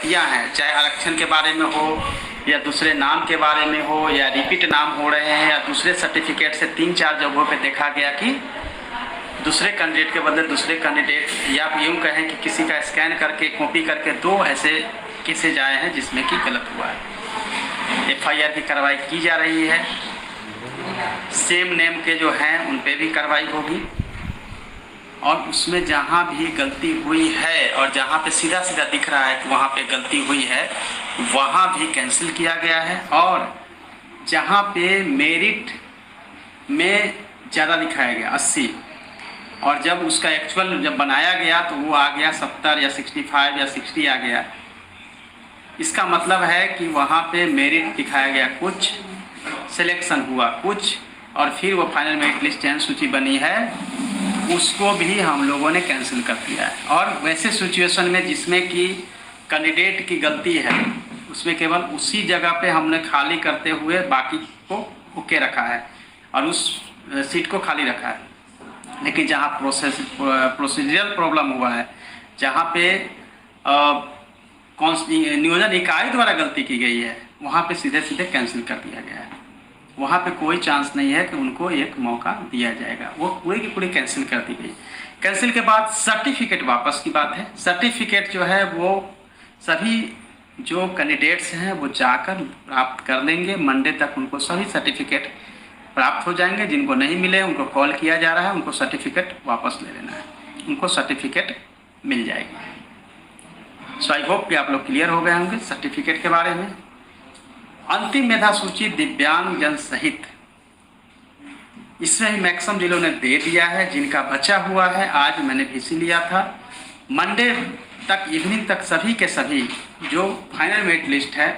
गलतियां हैं, चाहे आरक्षण के बारे में हो या दूसरे नाम के बारे में हो या रिपीट नाम हो रहे हैं या दूसरे सर्टिफिकेट से 3-4 जगहों पे देखा गया कि दूसरे कैंडिडेट के बदले दूसरे कैंडिडेट, या यूँ कहें कि किसी का स्कैन करके कॉपी करके 2 ऐसे केसेज आए हैं जिसमें कि गलत हुआ है। FIR की कार्रवाई की जा रही है। सेम नेम के जो हैं उन पे भी कार्रवाई होगी और उसमें जहाँ भी गलती हुई है और जहाँ पे सीधा सीधा दिख रहा है कि वहाँ पे गलती हुई है वहाँ भी कैंसिल किया गया है। और जहाँ पे मेरिट में ज़्यादा दिखाया गया 80 और जब उसका एक्चुअल जब बनाया गया तो वो आ गया 70 या 65 या 60 आ गया। इसका मतलब है कि वहाँ पे मेरिट दिखाया गया कुछ, सिलेक्शन हुआ कुछ, और फिर वो फाइनल मेरिट लिस्ट चयन सूची बनी है उसको भी हम लोगों ने कैंसिल कर दिया है। और वैसे सिचुएशन में जिसमें कि कैंडिडेट की गलती है उसमें केवल उसी जगह पे हमने खाली करते हुए बाकी को ओके रखा है और उस सीट को खाली रखा है। लेकिन जहाँ प्रोसीजरल प्रॉब्लम हुआ है, जहाँ पे नियोजन इकाई द्वारा गलती की गई है, वहाँ पे सीधे सीधे कैंसिल कर दिया गया है। वहाँ पे कोई चांस नहीं है कि उनको एक मौका दिया जाएगा, वो पूरी की पूरी कैंसिल कर दी गई। कैंसिल के बाद सर्टिफिकेट वापस की बात है। सर्टिफिकेट जो है वो सभी जो कैंडिडेट्स हैं वो जाकर प्राप्त कर लेंगे। मंडे तक उनको सभी सर्टिफिकेट प्राप्त हो जाएंगे। जिनको नहीं मिले उनको कॉल किया जा रहा है, उनको सर्टिफिकेट वापस ले लेना है, उनको सर्टिफिकेट मिल जाएगी। सो आई होप कि आप लोग क्लियर हो गए होंगे सर्टिफिकेट के बारे में। अंतिम मेधा सूची दिव्यांग जन सहित इसमें भी मैक्सिमम जिलों ने दे दिया है। जिनका बचा हुआ है आज मैंने VC लिया था, मंडे तक इवनिंग तक सभी के सभी जो फाइनल मेरिट लिस्ट है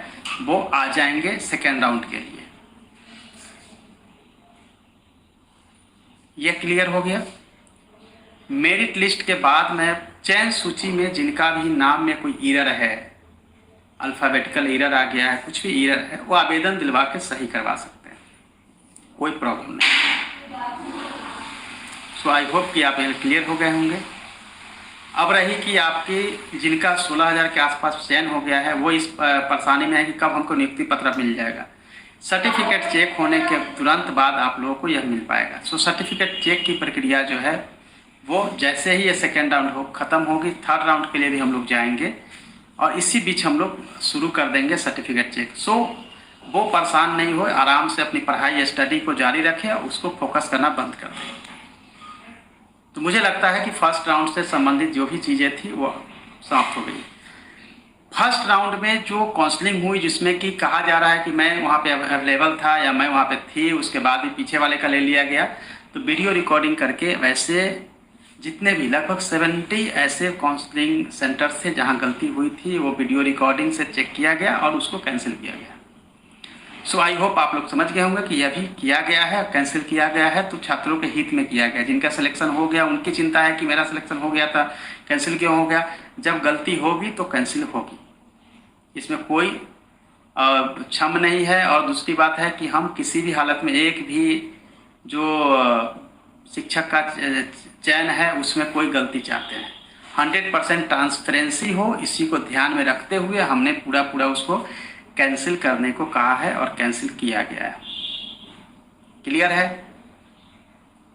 वो आ जाएंगे सेकेंड राउंड के लिए। यह क्लियर हो गया। मेरिट लिस्ट के बाद में चयन सूची में जिनका भी नाम में कोई एरर है, अल्फ़ाबेटिकल एरर आ गया है, कुछ भी एरर है, वो आवेदन दिलवा के सही करवा सकते हैं, कोई प्रॉब्लम नहीं। सो आई होप कि आप यहाँ क्लियर हो गए होंगे। अब रही कि आपकी जिनका 16,000 के आसपास चयन हो गया है वो इस परेशानी में है कि कब हमको नियुक्ति पत्र मिल जाएगा। सर्टिफिकेट चेक होने के तुरंत बाद आप लोगों को यह मिल पाएगा। सो सर्टिफिकेट चेक की प्रक्रिया जो है वो जैसे ही ये सेकेंड राउंड ख़त्म होगी, थर्ड राउंड के लिए भी हम लोग जाएंगे और इसी बीच हम लोग शुरू कर देंगे सर्टिफिकेट चेक। सो वो परेशान नहीं हो, आराम से अपनी पढ़ाई स्टडी को जारी रखें और उसको फोकस करना बंद कर दें। तो मुझे लगता है कि फर्स्ट राउंड से संबंधित जो भी चीज़ें थी वो समाप्त हो गई। फर्स्ट राउंड में जो काउंसलिंग हुई जिसमें कि कहा जा रहा है कि मैं वहाँ पे अवेलेबल था या मैं वहाँ पे थी, उसके बाद भी पीछे वाले का ले लिया गया, तो वीडियो रिकॉर्डिंग करके वैसे जितने भी लगभग 70 ऐसे काउंसलिंग सेंटर्स थे जहाँ गलती हुई थी वो वीडियो रिकॉर्डिंग से चेक किया गया और उसको कैंसिल किया गया। सो आई होप आप लोग समझ गए होंगे कि यह भी किया गया है, कैंसिल किया गया है तो छात्रों के हित में किया गया। जिनका सिलेक्शन हो गया उनकी चिंता है कि मेरा सिलेक्शन हो गया था, कैंसिल क्यों हो गया। जब गलती होगी तो कैंसिल होगी, इसमें कोई क्षम नहीं है। और दूसरी बात है कि हम किसी भी हालत में एक भी जो शिक्षक का चयन है उसमें कोई गलती चाहते हैं 100% ट्रांसपेरेंसी हो, इसी को ध्यान में रखते हुए हमने पूरा उसको कैंसिल करने को कहा है और कैंसिल किया गया है। क्लियर है।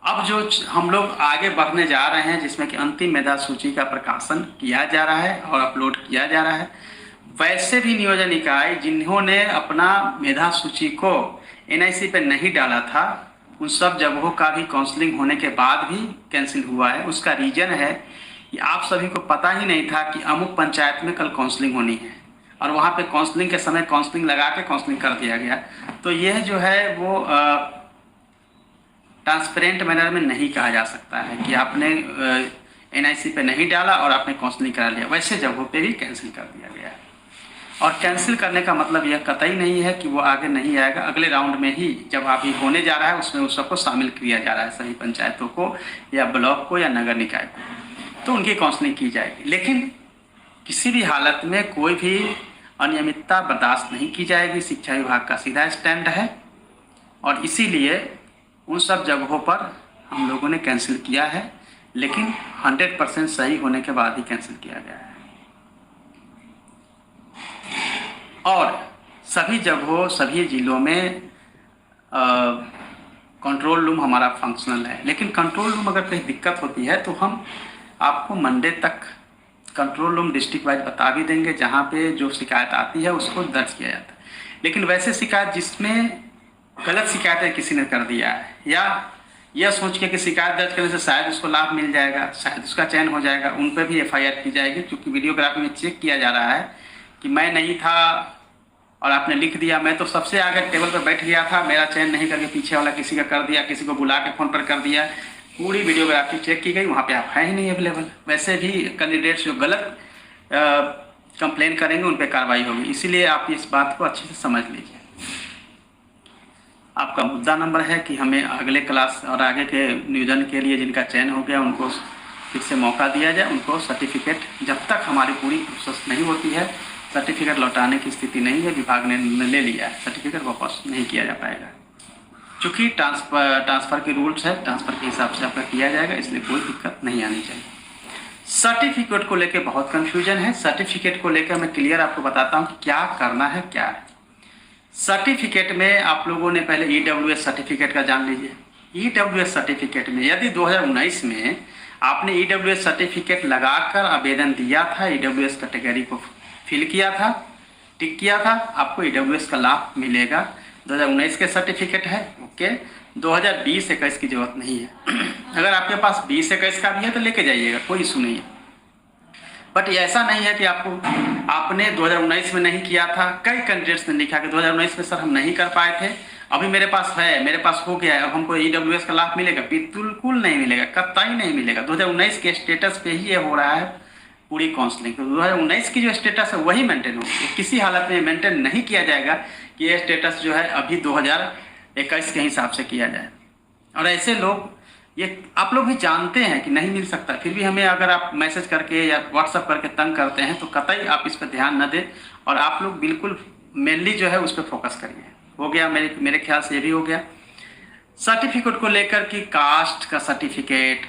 अब जो हम लोग आगे बढ़ने जा रहे हैं जिसमें कि अंतिम मेधा सूची का प्रकाशन किया जा रहा है और अपलोड किया जा रहा है, वैसे भी नियोजन इकाई जिन्होंने अपना मेधा सूची को NIC पे नहीं डाला था उन सब जगहों का भी काउंसलिंग होने के बाद भी कैंसिल हुआ है। उसका रीजन है कि आप सभी को पता ही नहीं था कि अमुक पंचायत में कल काउंसलिंग होनी है और वहाँ पे काउंसलिंग के समय काउंसलिंग लगा के काउंसलिंग कर दिया गया। तो यह जो है वो ट्रांसपेरेंट मैनर में नहीं कहा जा सकता है कि आपने NIC पे नहीं डाला और आपने काउंसलिंग करा लिया। वैसे जगहों पे भी कैंसिल कर दिया गया है और कैंसिल करने का मतलब यह कतई नहीं है कि वो आगे नहीं आएगा। अगले राउंड में ही जब अभी होने जा रहा है उसमें उस सबको शामिल किया जा रहा है, सभी पंचायतों को या ब्लॉक को या नगर निकाय को, तो उनकी काउंसलिंग की जाएगी। लेकिन किसी भी हालत में कोई भी अनियमितता बर्दाश्त नहीं की जाएगी। शिक्षा विभाग का सीधा स्टैंड है और इसीलिए उन सब जगहों पर हम लोगों ने कैंसिल किया है, लेकिन 100% सही होने के बाद ही कैंसिल किया गया है। और सभी जगहों सभी ज़िलों में कंट्रोल रूम हमारा फंक्शनल है। लेकिन कंट्रोल रूम अगर कहीं दिक्कत होती है तो हम आपको मंडे तक कंट्रोल रूम डिस्ट्रिक्ट वाइज बता भी देंगे, जहाँ पे जो शिकायत आती है उसको दर्ज किया जाता है। लेकिन वैसे शिकायत जिसमें गलत शिकायत किसी ने कर दिया है या यह सोच के कि शिकायत दर्ज करने से शायद उसको लाभ मिल जाएगा, शायद उसका चयन हो जाएगा, उन पर भी एफआईआर की जाएगी। क्योंकि वीडियोग्राफी में चेक किया जा रहा है कि मैं नहीं था और आपने लिख दिया, मैं तो सबसे आगे टेबल पर बैठ गया था, मेरा चयन नहीं करके पीछे वाला किसी का कर दिया, किसी को बुला के फ़ोन पर कर दिया। पूरी वीडियोग्राफी चेक की गई, वहाँ पे आप है ही नहीं अवेलेबल। वैसे भी कैंडिडेट्स जो गलत कंप्लेन करेंगे उन पर कार्रवाई होगी। इसीलिए आप इस बात को अच्छे से समझ लीजिए। आपका मुद्दा नंबर है कि हमें अगले क्लास और आगे के नियोजन के लिए जिनका चयन हो गया उनको फिर से मौका दिया जाए। उनको सर्टिफिकेट, जब तक हमारी पूरी प्रोसेस नहीं होती है, सर्टिफिकेट लौटाने की स्थिति नहीं है, विभाग ने ले लिया है, सर्टिफिकेट वापस नहीं किया जा पाएगा। चूँकि ट्रांसफ़र के रूल्स है, ट्रांसफ़र के हिसाब से आपका किया जाएगा, इसलिए कोई दिक्कत नहीं आनी चाहिए। सर्टिफिकेट को लेकर बहुत कन्फ्यूजन है। सर्टिफिकेट को लेकर मैं क्लियर आपको बताता हूँ कि क्या करना है, क्या है। सर्टिफिकेट में आप लोगों ने पहले EWS सर्टिफिकेट का जान लीजिए। EWS सर्टिफिकेट में यदि 2019 में आपने EWS सर्टिफिकेट लगाकर आवेदन दिया था, EWS कैटेगरी को फिल किया था, टिक किया था, आपको EWS का लाभ मिलेगा। 2019 के सर्टिफिकेट है, ओके। 2020-21 की जरूरत नहीं है। अगर आपके पास 20-21 का भी है तो लेके जाइएगा, कोई इशू नहीं है। बट ऐसा नहीं है कि आपने 2019 में नहीं किया था। कई कैंडिडेट्स ने लिखा कि 2019 में सर हम नहीं कर पाए थे, अभी मेरे पास है, मेरे पास हो गया है, अब हमको EWS का लाभ मिलेगा। बिल्कुल नहीं मिलेगा, कतई नहीं मिलेगा। 2019 के स्टेटस पे ही ये हो रहा है पूरी काउंसलिंग। तो 2019 की जो स्टेटस है वही मेंटेन होगी, किसी हालत में मेंटेन नहीं किया जाएगा कि ये स्टेटस जो है अभी 2021 के हिसाब से किया जाए। और ऐसे लोग, ये आप लोग भी जानते हैं कि नहीं मिल सकता, फिर भी हमें अगर आप मैसेज करके या व्हाट्सअप करके तंग करते हैं तो कतई आप इस पर ध्यान न दें। और आप लोग बिल्कुल मेनली जो है उस पर फोकस करिए। हो गया, मेरे ख्याल से ये भी हो गया। सर्टिफिकेट को लेकर कि कास्ट का सर्टिफिकेट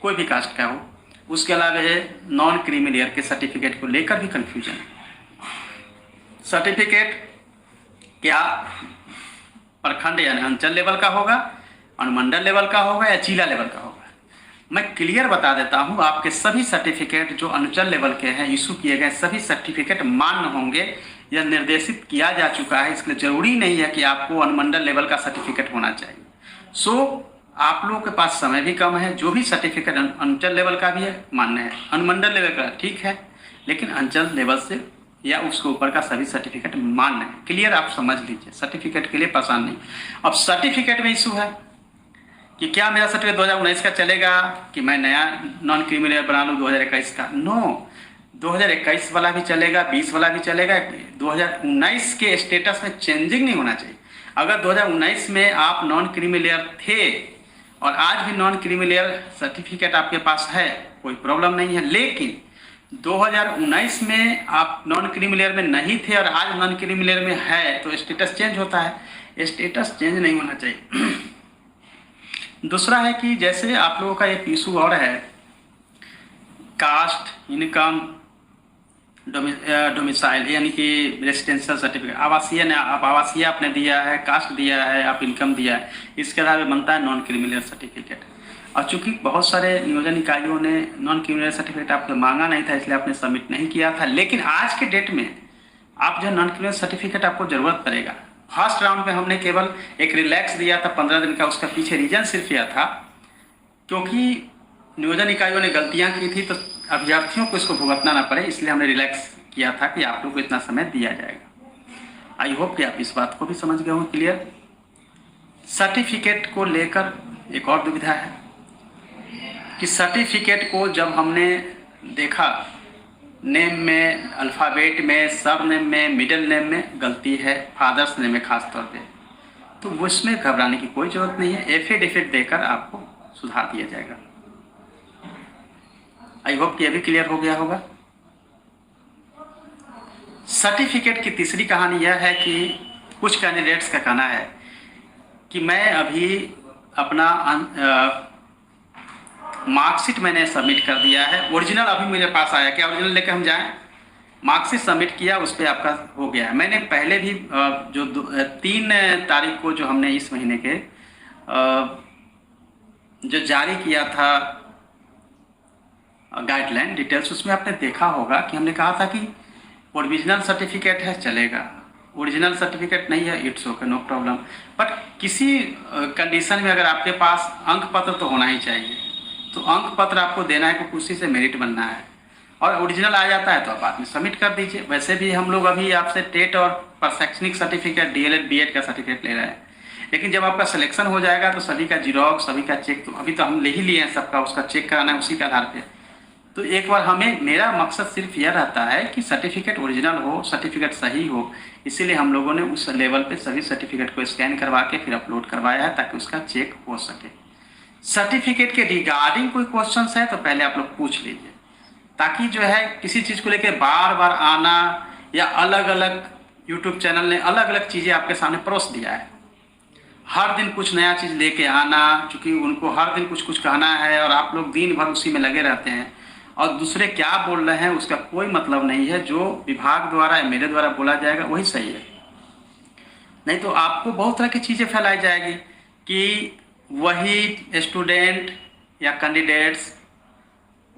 कोई भी कास्ट का हो, उसके अलावा है नॉन क्रीमी के सर्टिफिकेट को लेकर भी कन्फ्यूजन है। सर्टिफिकेट क्या प्रखंड यानी अंचल लेवल का होगा, अनुमंडल लेवल का होगा या जिला लेवल का होगा? मैं क्लियर बता देता हूं, आपके सभी सर्टिफिकेट जो अंचल लेवल के हैं इशू किए गए सभी सर्टिफिकेट मान्य होंगे। यह निर्देशित किया जा चुका है, इसलिए जरूरी नहीं है कि आपको अनुमंडल लेवल का सर्टिफिकेट होना चाहिए। सो आप लोगों के पास समय भी कम है। जो भी सर्टिफिकेट अंचल लेवल का भी है मान्य है, अनुमंडल लेवल का ठीक है, लेकिन अंचल लेवल से या उसके ऊपर का सभी सर्टिफिकेट मान्य है। क्लियर, आप समझ लीजिए, सर्टिफिकेट के लिए परेशान नहीं। अब सर्टिफिकेट में इशू है कि क्या मेरा सर्टिफिकेट 2019 का चलेगा कि मैं नया नॉन क्रिमिनल बना लूँ 2021 का? नो, 2021 वाला भी चलेगा, 20 वाला भी चलेगा। 2019 के स्टेटस में चेंजिंग नहीं होना चाहिए। अगर 2019 में आप नॉन क्रिमिनल थे और आज भी नॉन क्रिमिनल सर्टिफिकेट आपके पास है, कोई प्रॉब्लम नहीं है। लेकिन 2019 में आप नॉन क्रिमिनल में नहीं थे और आज नॉन क्रिमिनल में है तो स्टेटस चेंज होता है। स्टेटस चेंज नहीं होना चाहिए। दूसरा है कि जैसे आप लोगों का एक इशू और है, कास्ट, इनकम, डोमिसाइल यानी कि रेसिडेंशियल सर्टिफिकेट, आवासीय आपने दिया है, कास्ट दिया है, आप इनकम दिया है, इसके अलावा बनता है नॉन क्रिमिनल सर्टिफिकेट। और चूंकि बहुत सारे नियोजन इकाइयों ने नॉन क्रिमिनल सर्टिफिकेट आपको मांगा नहीं था, इसलिए आपने सबमिट नहीं किया था। लेकिन आज के डेट में आप जो नॉन क्रिमिनल सर्टिफिकेट आपको जरूरत पड़ेगा। फर्स्ट राउंड में हमने केवल एक रिलैक्स दिया था 15 दिन का, उसका पीछे रीजन सिर्फ यह था क्योंकि नियोजन इकाइयों ने गलतियां की थी तो अभ्यर्थियों को इसको भुगतना ना पड़े, इसलिए हमने रिलैक्स किया था कि आप लोग को इतना समय दिया जाएगा। आई होप कि आप इस बात को भी समझ गए हों क्लियर। सर्टिफिकेट को लेकर एक और दुविधा है कि सर्टिफिकेट को जब हमने देखा नेम में, अल्फ़ाबेट में, सब नेम में, मिडिल नेम में गलती है, फादर्स नेम में खास तौर पे, तो उसमें घबराने की कोई ज़रूरत नहीं है। एफिडेविट देकर आपको सुधार दिया जाएगा। आई होप कि अभी क्लियर हो गया होगा। सर्टिफिकेट की तीसरी कहानी यह है कि कुछ कैंडिडेट्स का कहना है कि मैं अभी अपना मार्कशीट मैंने सबमिट कर दिया है, ओरिजिनल अभी मेरे पास आया, क्या ओरिजिनल लेकर हम जाएं? मार्कशीट सबमिट किया, उस पर आपका हो गया है। मैंने पहले भी जो 3 तारीख को जो हमने इस महीने के जो जारी किया था गाइडलाइन डिटेल्स, उसमें आपने देखा होगा कि हमने कहा था कि प्रोविजनल सर्टिफिकेट है चलेगा, ओरिजिनल सर्टिफिकेट नहीं है it's okay, no problem. But किसी कंडीशन में अगर आपके पास अंक पत्र तो होना ही चाहिए, तो अंक पत्र आपको देना है क्योंकि उसी से मेरिट बनना है। और ओरिजिनल आ जाता है तो आप बाद में सबमिट कर दीजिए। वैसे भी हम लोग अभी आपसे टेट और शैक्षणिक सर्टिफिकेट, डीएलएड बीएड का सर्टिफिकेट ले रहे हैं, लेकिन जब आपका सिलेक्शन हो जाएगा तो सभी का जीरोक्स, सभी का चेक, तो अभी तो हम ले ही लिए हैं सबका, उसका चेक कराना है उसी के आधार पे। तो एक बार हमें, मेरा मकसद सिर्फ यह रहता है कि सर्टिफिकेट ओरिजिनल हो, सर्टिफिकेट सही हो, इसीलिए हम लोगों ने उस लेवल पे सभी सर्टिफिकेट को स्कैन करवा के फिर अपलोड करवाया है ताकि उसका चेक हो सके। सर्टिफिकेट के रिगार्डिंग कोई क्वेश्चन है तो पहले आप लोग पूछ लीजिए, ताकि जो है किसी चीज़ को लेकर बार बार आना, या अलग अलग यूट्यूब चैनल ने अलग अलग चीज़ें आपके सामने परोस दिया है, हर दिन कुछ नया चीज़ लेके आना, क्योंकि उनको हर दिन कुछ कुछ कहना है और आप लोग दिन भर उसी में लगे रहते हैं और दूसरे क्या बोल रहे हैं उसका कोई मतलब नहीं है। जो विभाग द्वारा या मेरे द्वारा बोला जाएगा वही सही है, नहीं तो आपको बहुत तरह की चीज़ें फैलाई जाएगी कि वही स्टूडेंट या कैंडिडेट्स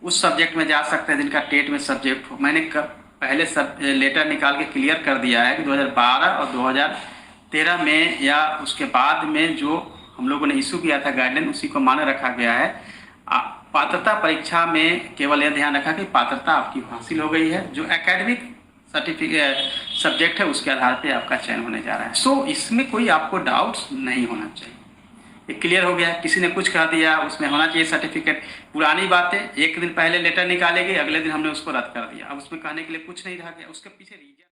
उस सब्जेक्ट में जा सकते हैं जिनका टेट में सब्जेक्ट हो। मैंने पहले सब लेटर निकाल के क्लियर कर दिया है कि 2012 और 2013 में या उसके बाद में जो हम लोगों ने इशू किया था गाइडलाइन, उसी को माने रखा गया है। पात्रता परीक्षा में केवल यह ध्यान रखा कि पात्रता आपकी हासिल हो गई है, जो एकेडमिक सर्टिफिकेट सब्जेक्ट है उसके आधार पे आपका चयन होने जा रहा है। सो इसमें कोई आपको डाउट्स नहीं होना चाहिए, ये क्लियर हो गया। किसी ने कुछ कह दिया उसमें होना चाहिए सर्टिफिकेट, पुरानी बातें, एक दिन पहले लेटर निकालेगी, अगले दिन हमने उसको रद्द कर दिया, अब उसमें कहने के लिए कुछ नहीं रह गया, उसके पीछे रीजन